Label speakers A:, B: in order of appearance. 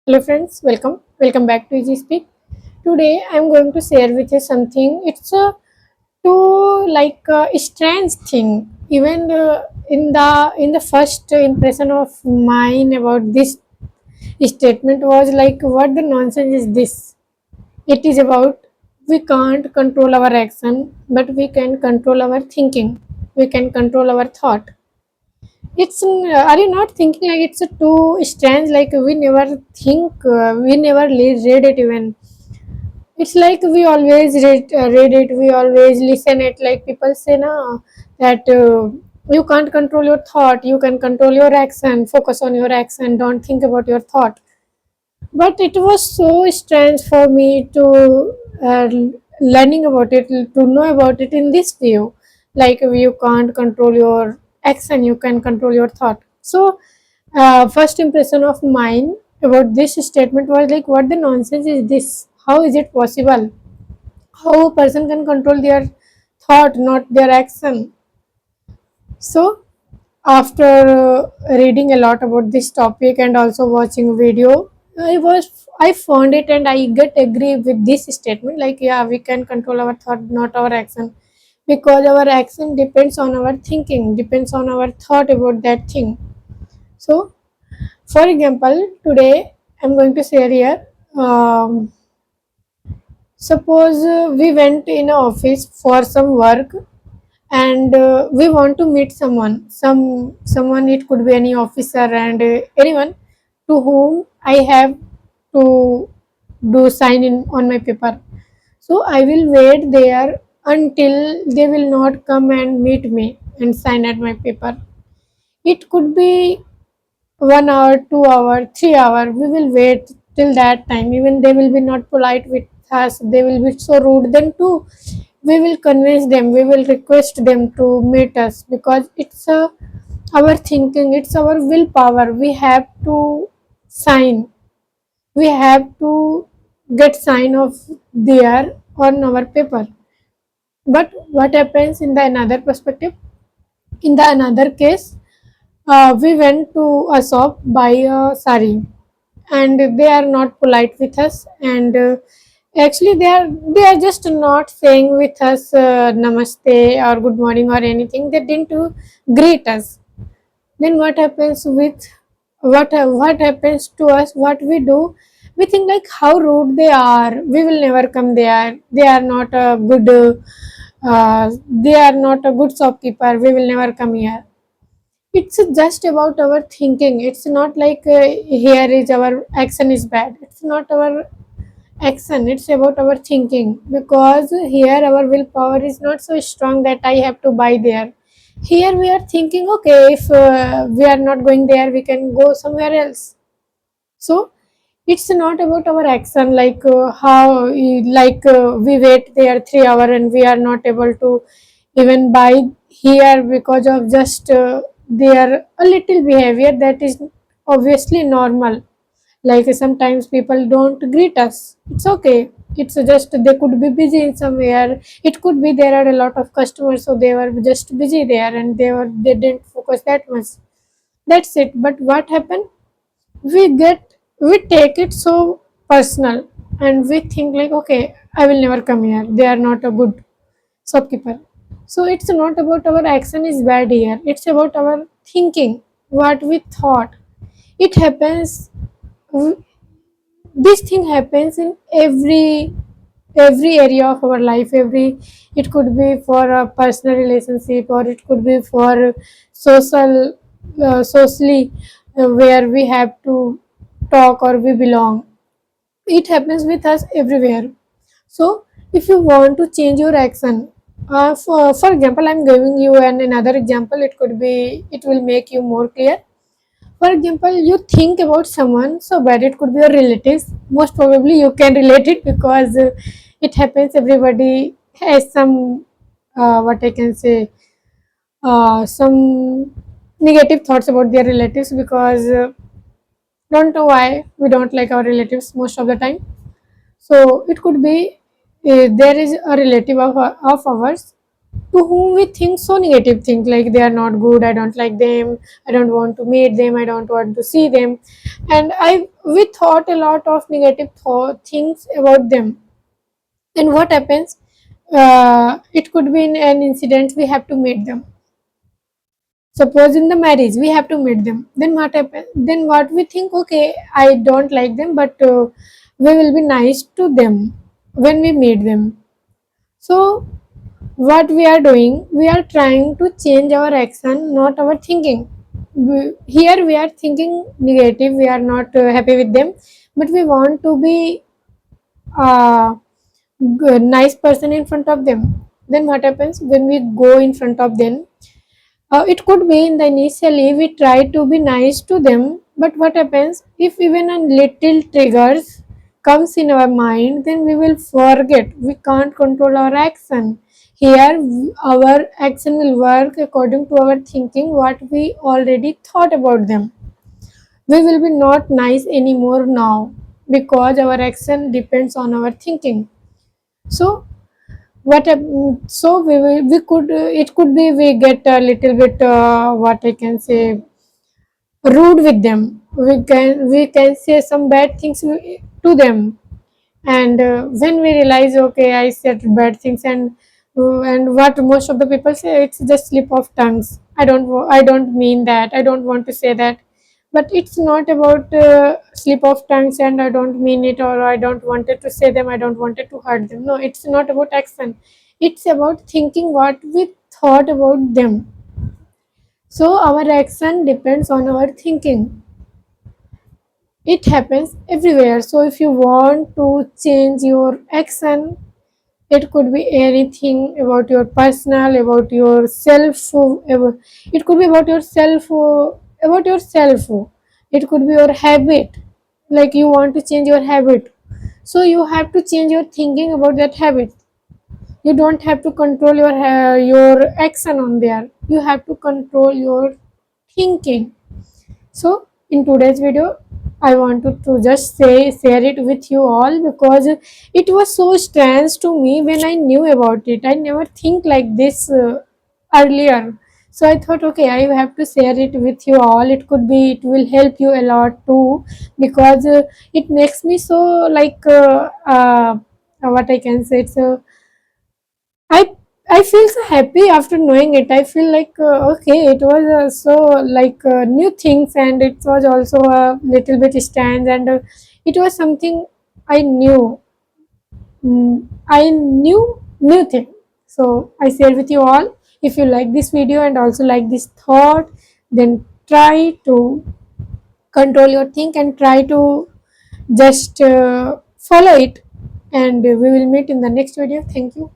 A: Hello friends, welcome back to Easy Speak. Today I am going to share with you something. It's a too a strange thing. Even in the first impression of mine about this statement was like, what the nonsense is this? It is about we can't control our action, but we can control our thinking. We can control our thought. Are you not thinking like it's a too strange? Like we never think, we never read it even. It's like we always read it, we always listen it. Like people say now that you can't control your thought, you can control your action. Focus on your action. Don't think about your thought. But it was so strange for me to learning about it, to know about it in this view. Like you can't control your action, you can control your thought. So first impression of mine about this statement was like, what the nonsense is this? How is it possible? How a person can control their thought, not their action? So after reading a lot about this topic and also watching video, I found it and I get agree with this statement. Like, yeah, we can control our thought, not our action, because our action depends on our thinking, depends on our thought about that thing. So for example, today I'm going to share here. Suppose we went in a office for some work, and we want to meet someone. It could be any officer and anyone to whom I have to do sign in on my paper. So I will wait there until they will not come and meet me and sign at my paper. It could be 1 hour, 2 hour, 3 hour. We will wait till that time. Even they will be not polite with us. They will be so rude. Then too, we will convince them. We will request them to meet us because it's our thinking. It's our willpower. We have to sign. We have to get sign of there on our paper. But what happens in the another perspective? In the another case, we went to a shop buy a sari, and they are not polite with us. And actually, they are just not saying with us namaste or good morning or anything. They didn't greet us. Then what happens with what happens to us? What we do? We think like how rude they are. We will never come there. They are not a good. They are not a good shopkeeper. We will never come here. It's just about our thinking. It's not like here is our action is bad. It's not our action. It's about our thinking, because here our willpower is not so strong that I have to buy there. Here we are thinking, okay, if we are not going there, we can go somewhere else. So it's not about our action, like we wait there 3 hour and we are not able to even buy here because of just their a little behavior that is obviously normal. Like sometimes people don't greet us. It's okay. It's just they could be busy in somewhere. It could be there are a lot of customers, so they were just busy there and they didn't focus that much. That's it. But what happened? We take it so personal, and we think like, okay, I will never come here. They are not a good shopkeeper. So it's not about our action is bad here. It's about our thinking, what we thought. It happens. This thing happens in every area of our life. It could be for a personal relationship, or it could be for social socially, where we have to talk or we belong. It happens with us everywhere. So if you want to change your action, for example, I'm giving you another example. It will make you more clear. For example, you think about someone so bad, it could be your relatives. Most probably, you can relate it because it happens. Everybody has some, what I can say, some negative thoughts about their relatives, because don't know why we don't like our relatives most of the time. So it could be there is a relative of ours. to whom we think so negative things, like they are not good, I don't like them, I don't want to meet them, I don't want to see them, and I we thought a lot of negative things about them. Then what happens? It could be in an incident we have to meet them. Suppose in the marriage we have to meet them. Then what happens? Then what we think? Okay, I don't like them, but we will be nice to them when we meet them. So what we are doing, we are trying to change our action, not our thinking. Here we are thinking negative. We are not happy with them, but we want to be uh, good, nice person in front of them. Then what happens when we go in front of them? It could be in the initially we try to be nice to them, but what happens if even a little triggers comes in our mind, then we will forget. We can't control our action. Here, our action will work according to our thinking, what we already thought about them. We will be not nice anymore now because our action depends on our thinking. So so we could it could be we get a little bit what I can say rude with them. We can say some bad things to them, and when we realize okay I said bad things, and what most of the people say, it's just slip of tongues. I don't mean that, I don't want to say that, but it's not about slip of tongues, and I don't mean it, or I don't wanted to say them, I don't wanted to hurt them. No, it's not about action, it's about thinking what we thought about them. So our action depends on our thinking. It happens everywhere. So if you want to change your action, it could be anything about your personal, about yourself, it could be about yourself, it could be your habit, like you want to change your habit, so you have to change your thinking about that habit. You don't have to control your action on there, you have to control your thinking. So in today's video, I wanted to just share it with you all because it was so strange to me when I knew about it. I never think like this earlier. So I thought, okay, I have to share it with you all. It could be, it will help you a lot too, because it makes me so like what I can say. It's I I feel so happy after knowing it. I feel like okay, it was so like new things, and it was also a little bit strange, and it was something I knew. I knew new thing. So I share with you all. If you like this video and also like this thought, then try to control your think and try to just follow it. And we will meet in the next video. Thank you.